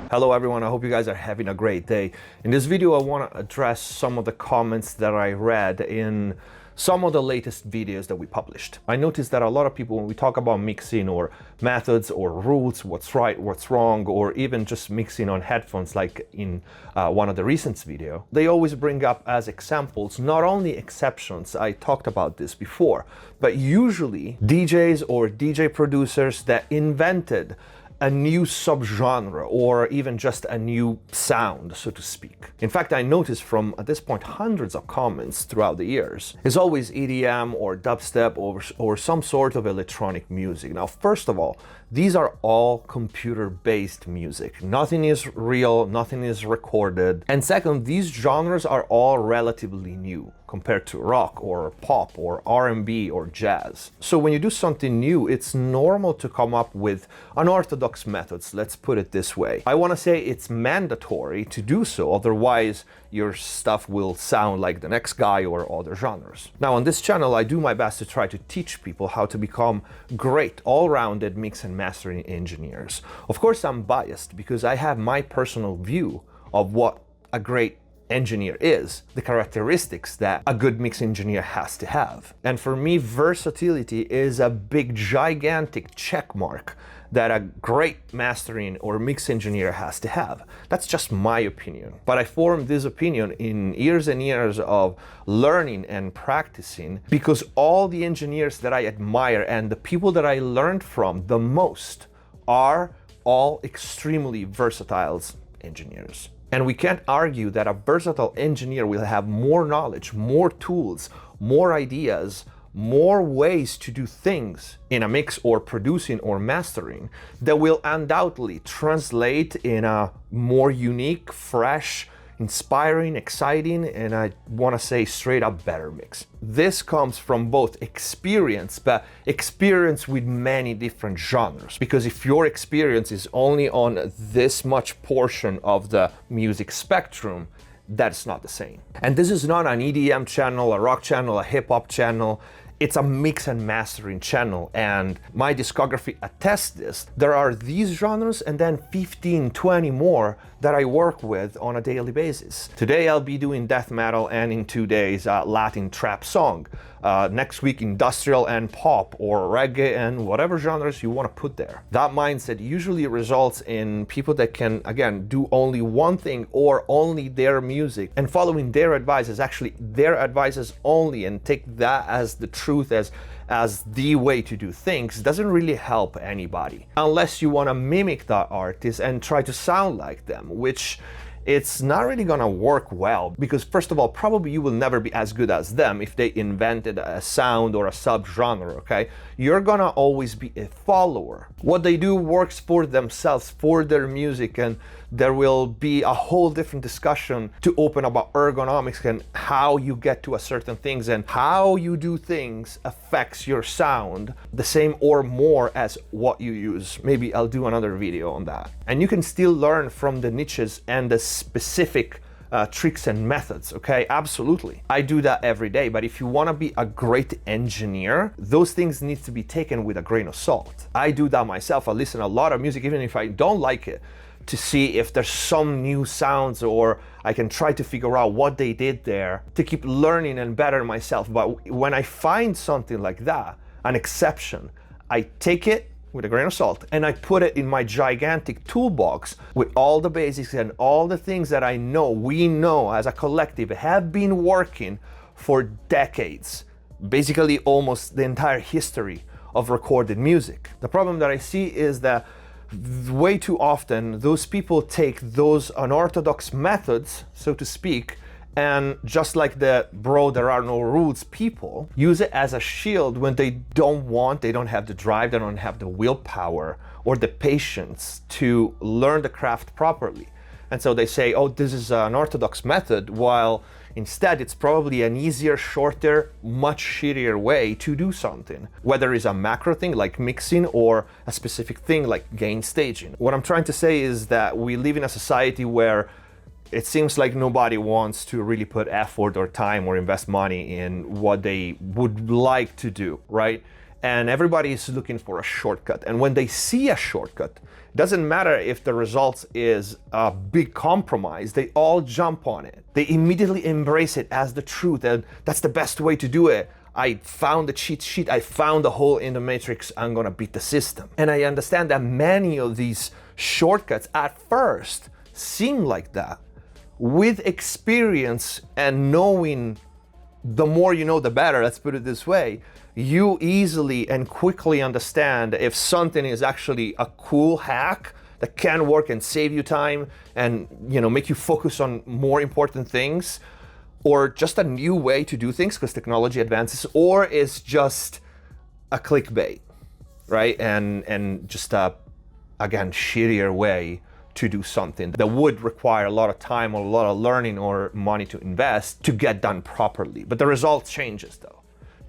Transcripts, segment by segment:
Hello everyone, I hope you guys are having a great day. In this video I want to address some of the comments that I read in some of the latest videos that we published. I noticed that a lot of people, when we talk about mixing or methods or rules, what's right, what's wrong, or even just mixing on headphones like in one of the recent video, they always bring up as examples, not only exceptions, I talked about this before, but usually DJs or DJ producers that invented a new subgenre or even just a new sound, so to speak. In fact, I noticed from, at this point, hundreds of comments throughout the years. It's always EDM or dubstep or some sort of electronic music. Now, first of all, these are all computer-based music. Nothing is real, nothing is recorded. And second, these genres are all relatively new compared to rock or pop or R&B or jazz. So when you do something new, it's normal to come up with unorthodox methods, let's put it this way. I want to say it's mandatory to do so, otherwise your stuff will sound like the next guy or other genres. Now on this channel, I do my best to try to teach people how to become great, all-rounded mix and mastering engineers. Of course, I'm biased because I have my personal view of what a great engineer is, the characteristics that a good mix engineer has to have. And for me, versatility is a big, gigantic check mark that a great mastering or mix engineer has to have. That's just my opinion. But I formed this opinion in years and years of learning and practicing because all the engineers that I admire and the people that I learned from the most are all extremely versatile engineers. And we can't argue that a versatile engineer will have more knowledge, more tools, more ideas, more ways to do things in a mix or producing or mastering that will undoubtedly translate in a more unique, fresh, inspiring, exciting, and I want to say straight up better mix. This comes from both experience, but experience with many different genres. Because if your experience is only on this much portion of the music spectrum, that's not the same. And this is not an EDM channel, a rock channel, a hip hop channel. It's a mix and mastering channel, and my discography attests this. There are these genres and then 15, 20 more that I work with on a daily basis. Today I'll be doing death metal, and in 2 days Latin trap song. Next week industrial and pop or reggae and whatever genres you want to put there. That mindset usually results in people that can, again, do only one thing or only their music, and following their advice is actually their advices only, and take that as the truth, as the way to do things, doesn't really help anybody. Unless you want to mimic that artist and try to sound like them, which it's not really gonna work well, because first of all, probably you will never be as good as them if they invented a sound or a subgenre, okay? You're gonna always be a follower. What they do works for themselves, for their music, and there will be a whole different discussion to open about ergonomics and how you get to a certain things and how you do things affects your sound the same or more as what you use. Maybe I'll do another video on that. And you can still learn from the niches and the specific tricks and methods, okay? Absolutely. I do that every day, but if you want to be a great engineer, those things need to be taken with a grain of salt. I do that myself. I listen to a lot of music, even if I don't like it, to see if there's some new sounds, or I can try to figure out what they did there to keep learning and better myself. But when I find something like that, an exception, I take it with a grain of salt and I put it in my gigantic toolbox with all the basics and all the things that I know, we know as a collective have been working for decades, basically almost the entire history of recorded music. The problem that I see is that way too often those people take those unorthodox methods, so to speak, and just like the bro there are no rules people, use it as a shield when they don't have the drive, they don't have the willpower or the patience to learn the craft properly. And so they say, oh, this is an orthodox method, while instead it's probably an easier, shorter, much shittier way to do something. Whether it's a macro thing like mixing or a specific thing like gain staging. What I'm trying to say is that we live in a society where it seems like nobody wants to really put effort or time or invest money in what they would like to do, right? and everybody is looking for a shortcut. And when they see a shortcut, it doesn't matter if the result is a big compromise, they all jump on it. They immediately embrace it as the truth, and that's the best way to do it. I found the cheat sheet, I found the hole in the matrix, I'm gonna beat the system. And I understand that many of these shortcuts at first seem like that. With experience and knowing, the more you know the better, let's put it this way, you easily and quickly understand if something is actually a cool hack that can work and save you time and, you know, make you focus on more important things, or just a new way to do things because technology advances, or is just a clickbait, right? And just a, again, shittier way to do something that would require a lot of time or a lot of learning or money to invest to get done properly. But the result changes though.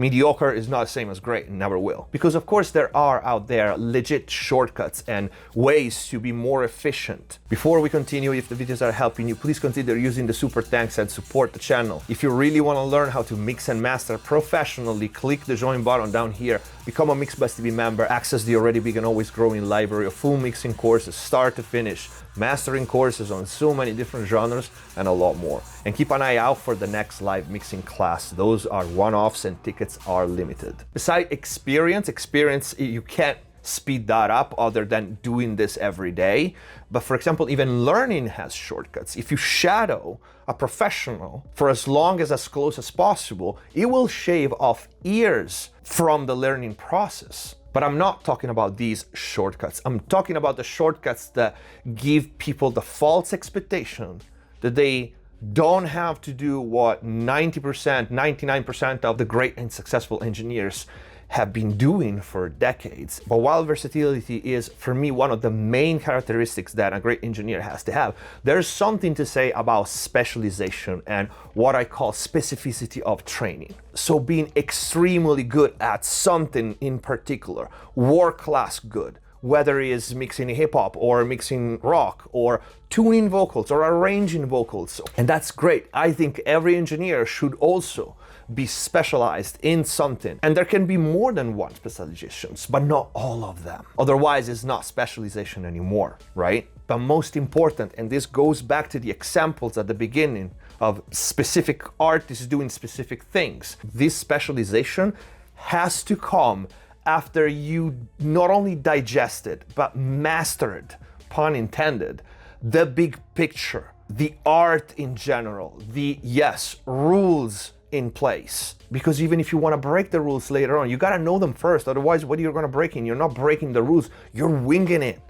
Mediocre is not the same as great and never will. Because of course there are out there legit shortcuts and ways to be more efficient. Before we continue, if the videos are helping you, please consider using the super thanks and support the channel. If you really want to learn how to mix and master professionally, click the join button down here, become a MixBus TV member, access the already big and always growing library of full mixing courses, start to finish, mastering courses on so many different genres, and a lot more. And keep an eye out for the next live mixing class. Those are one-offs and tickets are limited. Besides experience, you can't speed that up other than doing this every day. But for example, even learning has shortcuts. If you shadow a professional for as long as close as possible, it will shave off years from the learning process. But I'm not talking about these shortcuts. I'm talking about the shortcuts that give people the false expectation that they don't have to do what 90%, 99% of the great and successful engineers have been doing for decades. But while versatility is, for me, one of the main characteristics that a great engineer has to have, there's something to say about specialization and what I call specificity of training. So being extremely good at something in particular, world-class good, whether it is mixing hip-hop or mixing rock or tuning vocals or arranging vocals. And that's great. I think every engineer should also be specialized in something. And there can be more than one specializations, but not all of them. Otherwise, it's not specialization anymore, right? But most important, and this goes back to the examples at the beginning of specific artists doing specific things, this specialization has to come after you not only digested, but mastered, pun intended, the big picture, the art in general, the, yes, rules in place. Because even if you want to break the rules later on, you got to know them first. Otherwise, what are you going to break in? You're not breaking the rules, you're winging it.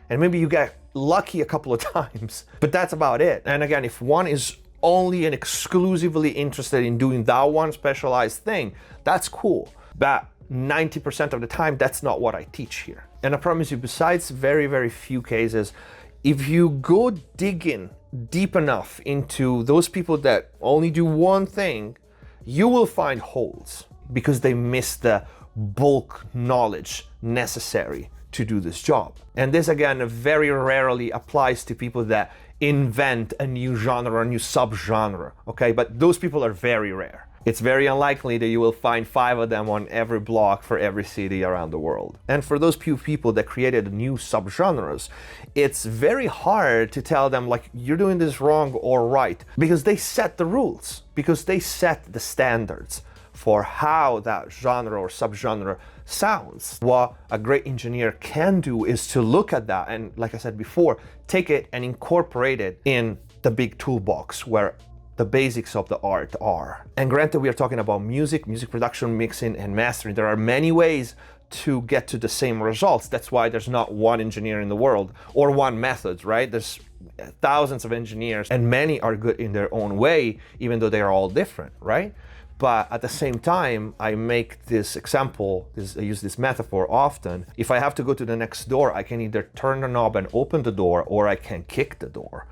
And maybe you get lucky a couple of times, but that's about it. And again, if one is only and exclusively interested in doing that one specialized thing, that's cool. But 90% of the time, that's not what I teach here. And I promise you, besides very, very few cases, if you go digging deep enough into those people that only do one thing, you will find holes because they miss the bulk knowledge necessary to do this job. And this again very rarely applies to people that invent a new genre, a new subgenre, okay? But those people are very rare. It's very unlikely that you will find 5 of them on every block for every city around the world. And for those few people that created new subgenres, it's very hard to tell them like, you're doing this wrong or right, because they set the rules, because they set the standards for how that genre or subgenre sounds. What a great engineer can do is to look at that and, like I said before, take it and incorporate it in the big toolbox where the basics of the art are. And granted, we are talking about music production, mixing, and mastering. There are many ways to get to the same results. That's why there's not one engineer in the world or one method, right? There's thousands of engineers and many are good in their own way, even though they are all different, right? But at the same time, I make this example, I use this metaphor often. If I have to go to the next door, I can either turn the knob and open the door, or I can kick the door.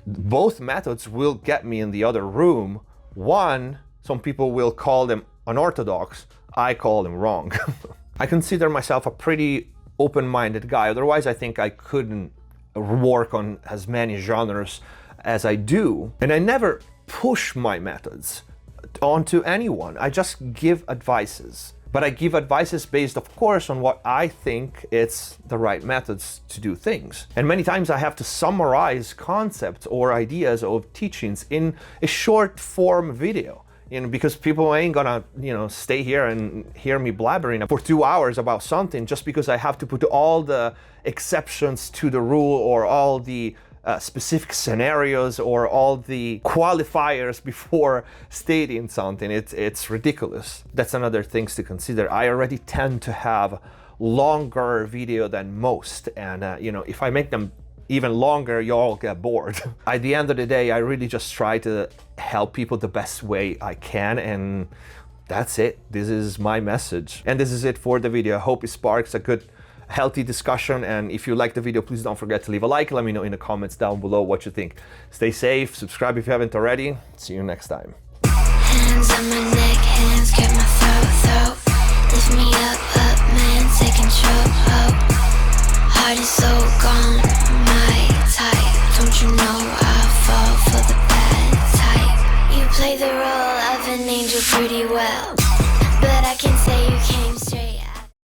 Both methods will get me in the other room. One, some people will call them unorthodox, I call them wrong. I consider myself a pretty open-minded guy, otherwise I think I couldn't work on as many genres as I do. And I never push my methods onto anyone, I just give advices. But I give advices based, of course, on what I think it's the right methods to do things. And many times I have to summarize concepts or ideas of teachings in a short form video. Because people ain't gonna, stay here and hear me blabbering for 2 hours about something just because I have to put all the exceptions to the rule or all the specific scenarios or all the qualifiers before stating something. It's ridiculous. That's another thing to consider. I already tend to have longer video than most, and if I make them even longer, you all get bored. At the end of the day, I really just try to help people the best way I can, and that's it. This is my message. And this is it for the video. I hope it sparks a good, healthy discussion. And if you like the video, please don't forget to leave a like. Let me know in the comments down below what you think. Stay safe, subscribe if you haven't already. See you next time. Hands on my neck, hands grab my throat. Lift me up, man, take control. Heart is so gone, my type. Don't you know I fall for the bad type? You play the role of an angel pretty well, but I can say you can't.